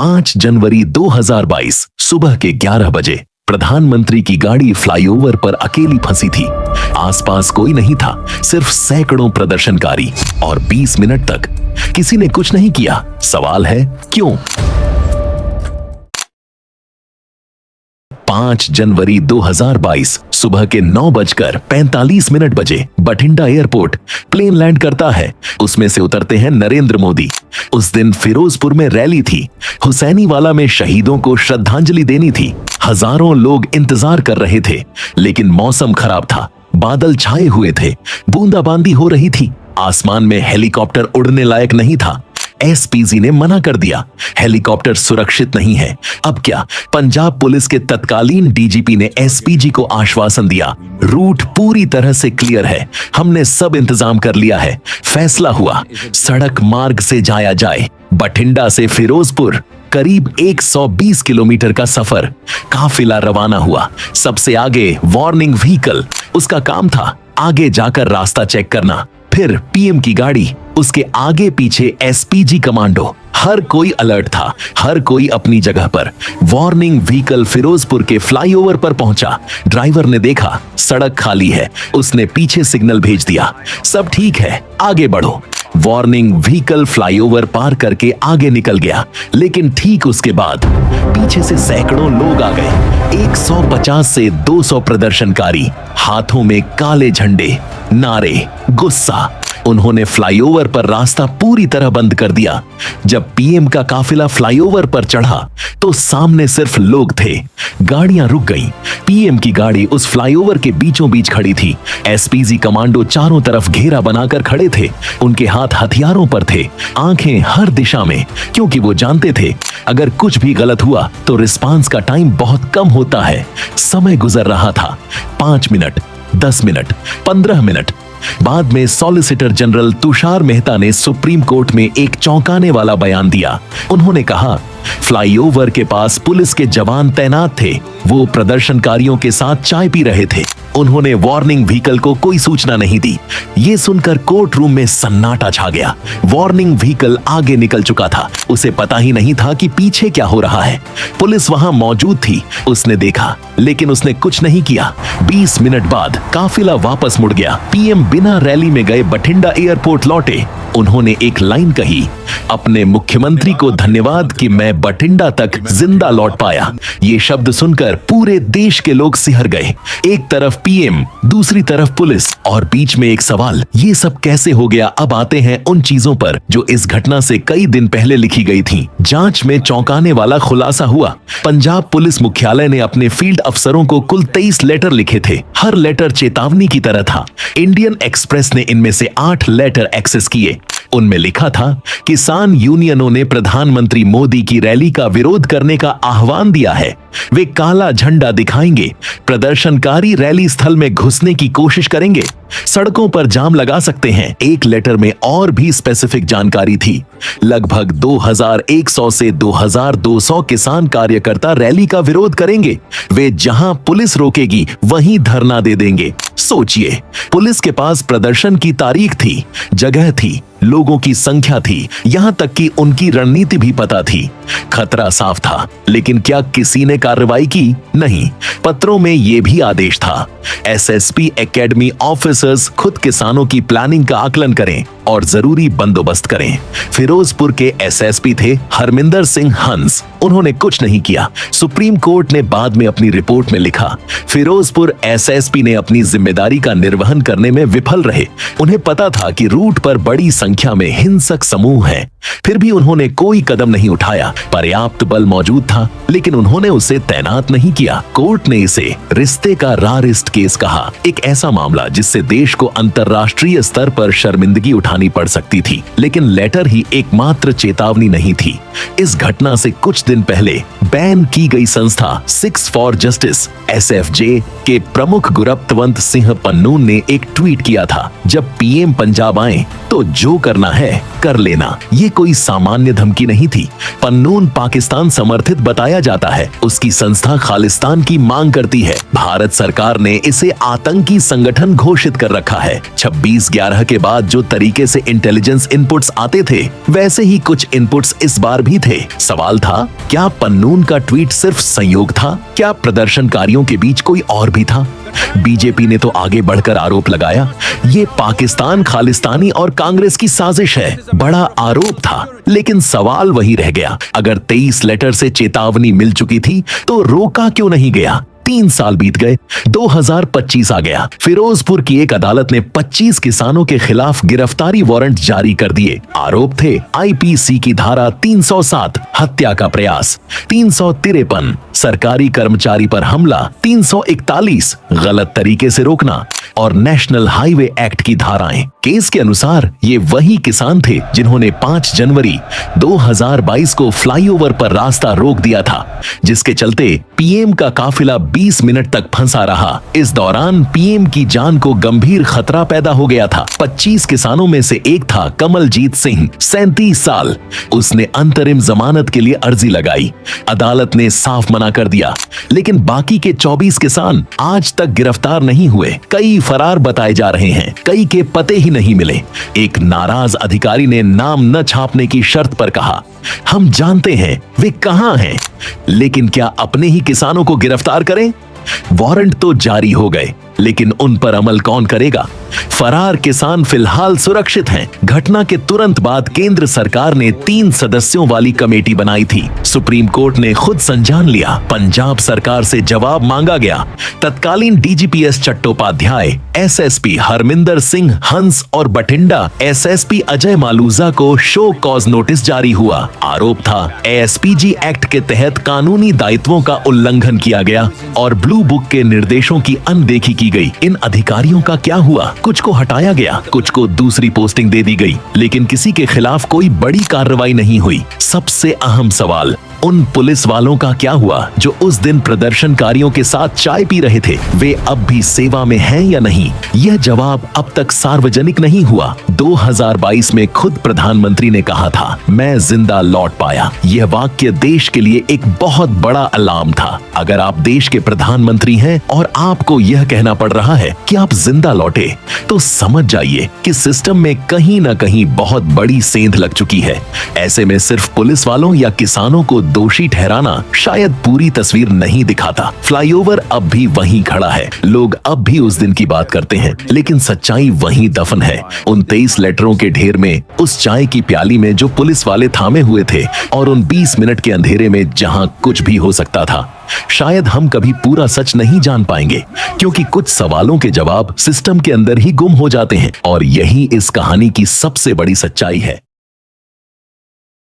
5 जनवरी 2022 सुबह के 11 बजे प्रधानमंत्री की गाड़ी फ्लाईओवर पर अकेली फंसी थी। आसपास कोई नहीं था, सिर्फ सैकड़ों प्रदर्शनकारी, और 20 मिनट तक किसी ने कुछ नहीं किया। सवाल है क्यों? 5 जनवरी 2022 सुबह के 9:45 बजे बठिंडा एयरपोर्ट प्लेन लैंड करता है। उसमें से उतरते हैं नरेंद्र मोदी। उस दिन फिरोजपुर में रैली थी। हुसैनीवाला में शहीदों को श्रद्धांजलि देनी थी। हजारों लोग इंतजार कर रहे थे, लेकिन मौसम खराब था। बादल छाए हुए थे, बूंदाबांदी हो रही थी। आसमान में हेलीकॉप्टर उड़ने लायक नहीं था। एसपीजी ने मना कर दिया, हेलीकॉप्टर सुरक्षित नहीं है। अब क्या? पंजाब पुलिस के तत्कालीन डीजीपी ने एसपीजी को आश्वासन दिया, रूट पूरी तरह से क्लियर है, हमने सब इंतजाम कर लिया है। फैसला हुआ, सड़क मार्ग से जाया जाए। बठिंडा से फिरोजपुर करीब 120 किलोमीटर का सफर। काफिला रवाना हुआ। सबसे आगे वार्निंग व्हीकल, उसका काम था आगे जाकर रास्ता चेक करना। फिर पीएम की गाड़ी, उसके आगे पीछे एसपीजी कमांडो। हर कोई अलर्ट था, हर कोई अपनी जगह पर। वार्निंग व्हीकल फिरोजपुर के फ्लाईओवर पर पहुंचा। ड्राइवर ने देखा सड़क खाली है, उसने पीछे सिग्नल भेज दिया, सब ठीक है, आगे बढ़ो। वार्निंग व्हीकल फ्लाईओवर पार करके आगे निकल गया, लेकिन ठीक उसके बाद पीछे से सैकड़ों लोग आ गए। 150 से 200 प्रदर्शनकारी, हाथों में काले झंडे, नारे, गुस्सा। उन्होंने फ्लाईओवर पर रास्ता पूरी तरह बंद कर दिया। जब पीएम का काफिला फ्लाईओवर पर चढ़ा तो सामने सिर्फ लोग थे। गाड़ियां रुक गईं। पीएम की गाड़ी उस फ्लाईओवर के बीचों बीच खड़ी थी। एसपीजी कमांडो चारों तरफ घेरा बनाकर खड़े थे। उनके हाथ हथियारों पर थे, आंखें हर दिशा में, क्योंकि वो जानते थे अगर कुछ भी गलत हुआ तो रिस्पांस का टाइम बहुत कम होता है। समय गुजर रहा था, 5 मिनट, 10 मिनट, 15 मिनट। बाद में सॉलिसिटर जनरल तुषार मेहता ने सुप्रीम कोर्ट में एक चौंकाने वाला बयान दिया। उन्होंने कहा, फ्लाईओवर के पास पुलिस के जवान तैनात थे, वो प्रदर्शनकारियों के साथ चाय पी रहे थे। उन्होंने वार्निंग व्हीकल को कोई सूचना नहीं दी। ये सुनकर कोर्ट रूम में सन्नाटा छा गया। वार्निंग व्हीकल आगे निकल चुका था, उसे पता ही नहीं था कि पीछे क्या हो रहा है। पुलिस वहां मौजूद थी, उसने देखा, लेकिन उसने कुछ नहीं किया। 20 मिनट बाद काफिला वापस मुड़ गया। पीएम बिना रैली में गए बठिंडा एयरपोर्ट लौटे। उन्होंने एक लाइन कही, अपने मुख्यमंत्री को धन्यवाद कि मैं बठिंडा तक जिंदा लौट पाया। ये शब्द सुनकर पूरे देश के लोग सिहर गए। एक तरफ पीएम, दूसरी तरफ पुलिस, और बीच में एक सवाल, ये सब कैसे हो गया? अब आते हैं उन चीजों पर जो इस घटना से कई दिन पहले लिखी गई थी। जांच में चौंकाने वाला खुलासा हुआ। पंजाब पुलिस मुख्यालय ने अपने फील्ड अफसरों को कुल 23 लेटर लिखे थे। हर लेटर चेतावनी की तरह था। इंडियन एक्सप्रेस ने इनमें से 8 लेटर एक्सेस किए। उनमें लिखा था, किसान यूनियनों ने प्रधानमंत्री मोदी की रैली का विरोध करने का आह्वान दिया है। वे काला झंडा दिखाएंगे, प्रदर्शनकारी रैली स्थल में घुसने की कोशिश करेंगे, सड़कों पर जाम लगा सकते हैं। एक लेटर में और भी स्पेसिफिक जानकारी थी। लगभग 2100 से 2200 किसान कार्यकर्ता रैली का विरोध करेंगे। वे जहां पुलिस रोकेगी वहीं धरना दे देंगे। सोचिए, पुलिस के पास प्रदर्शन की तारीख थी, जगह थी, लोगों की संख्या थी, यहां तक कि उनकी रणनीति भी पता थी। खतरा साफ था, लेकिन क्या किसी ने कार्रवाई की? नहीं। पत्रों में यह भी आदेश था, एसएसपी एकेडमी ऑफिसर्स खुद किसानों की प्लानिंग का आकलन करें और जरूरी बंदोबस्त करें। फिरोजपुर के एसएसपी थे हरमिंदर सिंह हंस। उन्होंने कुछ नहीं किया। सुप्रीम कोर्ट ने बाद में अपनी रिपोर्ट में लिखा, फिरोजपुर एसएसपी ने अपनी जिम्मेदारी का निर्वहन करने में विफल रहे। उन्हें पता था कि रूट पर बड़ी संख्या में हिंसक समूह हैं, फिर भी उन्होंने कोई कदम नहीं उठाया। पर्याप्त बल मौजूद था, लेकिन उन्होंने उसे तैनात नहीं किया। कोर्ट ने इसे रिश्ते का रारिस्ट केस कहा, एक ऐसा मामला जिससे देश को अंतर्राष्ट्रीय स्तर पर शर्मिंदगी उठानी पड़ सकती थी। लेकिन लेटर ही एकमात्र चेतावनी नहीं थी। इस घटना से कुछ दिन पहले बैन की गई संस्था सिक्स फॉर जस्टिस एसएफजे के प्रमुख गुरप्तवंत सिंह पन्नून ने एक ट्वीट किया था, जब पीएम पंजाब आए तो जो करना है कर लेना। ये कोई सामान्य धमकी नहीं थी। पन्नून पाकिस्तान समर्थित बताया जाता है। उसकी संस्था खालिस्तान की मांग करती है। भारत सरकार ने इसे आतंकी संगठन घोषित कर रखा है। 26/11 के बाद जो तरीके से इंटेलिजेंस इनपुट्स आते थे, वैसे ही कुछ इनपुट्स इस बार भी थे। सवाल था, क्या पन्नून का ट्वीट सिर्फ संयोग था? क्या प्रदर्शनकारियों के बीच कोई और भी था? बीजेपी ने तो आगे बढ़कर आरोप लगाया, ये पाकिस्तान खालिस्तानी और कांग्रेस की साजिश है। बड़ा आरोप था, लेकिन सवाल वही रह गया। अगर 23 लेटर से चेतावनी मिल चुकी थी, तो रोका क्यों नहीं गया? 3 साल बीत गए, 2025 आ गया। फिरोजपुर की एक अदालत ने 25 किसानों के खिलाफ गिरफ्तारी वारंट जारी कर दिए। आरोप थे आईपीसी की धारा 307 हत्या का प्रयास, 353 सरकारी कर्मचारी पर हमला, 341 गलत तरीके से रोकना और नेशनल हाईवे एक्ट की धाराएं। केस के अनुसार ये वही किसान थे जिन्होंने 5 जनवरी 2022 को फ्लाईओवर पर रास्ता रोक दिया था, जिसके चलते पीएम का काफिला 20 मिनट तक फंसा रहा। इस दौरान पीएम की जान को गंभीर खतरा पैदा हो गया था। 25 किसानों में से एक था कमलजीत सिंह, 37 साल। उसने अंतरिम जमानत के लिए अर्जी लगाई। अदालत ने साफ मना कर दिया, लेकिन बाकी के 24 किसान आज तक गिरफ्तार नहीं हुए। कई फरार बताए जा रहे हैं, कई के पते ही नहीं मिले। एक नाराज अधिकारी ने नाम न छापने की शर्त पर कहा, हम जानते हैं वे कहां हैं, लेकिन क्या अपने ही किसानों को गिरफ्तार करें? वारंट तो जारी हो गए, लेकिन उन पर अमल कौन करेगा? फरार किसान फिलहाल सुरक्षित हैं। घटना के तुरंत बाद केंद्र सरकार ने 3 सदस्यों वाली कमेटी बनाई थी। सुप्रीम कोर्ट ने खुद संज्ञान लिया। पंजाब सरकार से जवाब मांगा गया। तत्कालीन डीजीपीएस चट्टोपाध्याय, एसएसपी हरमिंदर सिंह हंस और बठिंडा एसएसपी अजय मालूजा को शो कॉज नोटिस जारी हुआ। आरोप था एएसपीजी एक्ट के तहत कानूनी दायित्वों का उल्लंघन किया गया और ब्लू बुक के निर्देशों की अनदेखी की गई। इन अधिकारियों का क्या हुआ? कुछ को हटाया गया, कुछ को दूसरी पोस्टिंग दे दी गई, लेकिन किसी के खिलाफ कोई बड़ी कार्रवाई नहीं हुई। सबसे अहम सवाल, उन पुलिस वालों का क्या हुआ जो उस दिन प्रदर्शनकारियों के साथ चाय पी रहे थे? वे अब भी सेवा में हैं या नहीं? यह जवाब अब तक सार्वजनिक नहीं हुआ। 2022 में खुद प्रधानमंत्री ने कहा था, मैं जिंदा लौट पाया। यह वाक्य देश के लिए एक बहुत बड़ा अलार्म था। अगर आप देश के प्रधानमंत्री हैं और आपको यह कहना पड़ रहा है कि आप जिंदा लौटे, तो समझ जाइए कि सिस्टम में कहीं ना कहीं बहुत बड़ी सेंध लग चुकी है। ऐसे में सिर्फ पुलिस वालों या किसानों को दोषी ठहराना शायद पूरी तस्वीर नहीं दिखाता। फ्लाईओवर अब भी वहीं खड़ा है, लोग अब भी उस दिन की बात करते हैं, लेकिन सच्चाई वहीं दफन है। उन 23 लेटरों के ढेर में, उस चाय की प्याली में जो पुलिस वाले थामे हुए थे, और उन 20 मिनट के अंधेरे में जहां कुछ भी हो सकता था। शायद हम कभी पूरा सच नहीं जान पाएंगे, क्योंकि कुछ सवालों के जवाब सिस्टम के अंदर ही गुम हो जाते हैं, और यही इस कहानी की सबसे बड़ी सच्चाई है।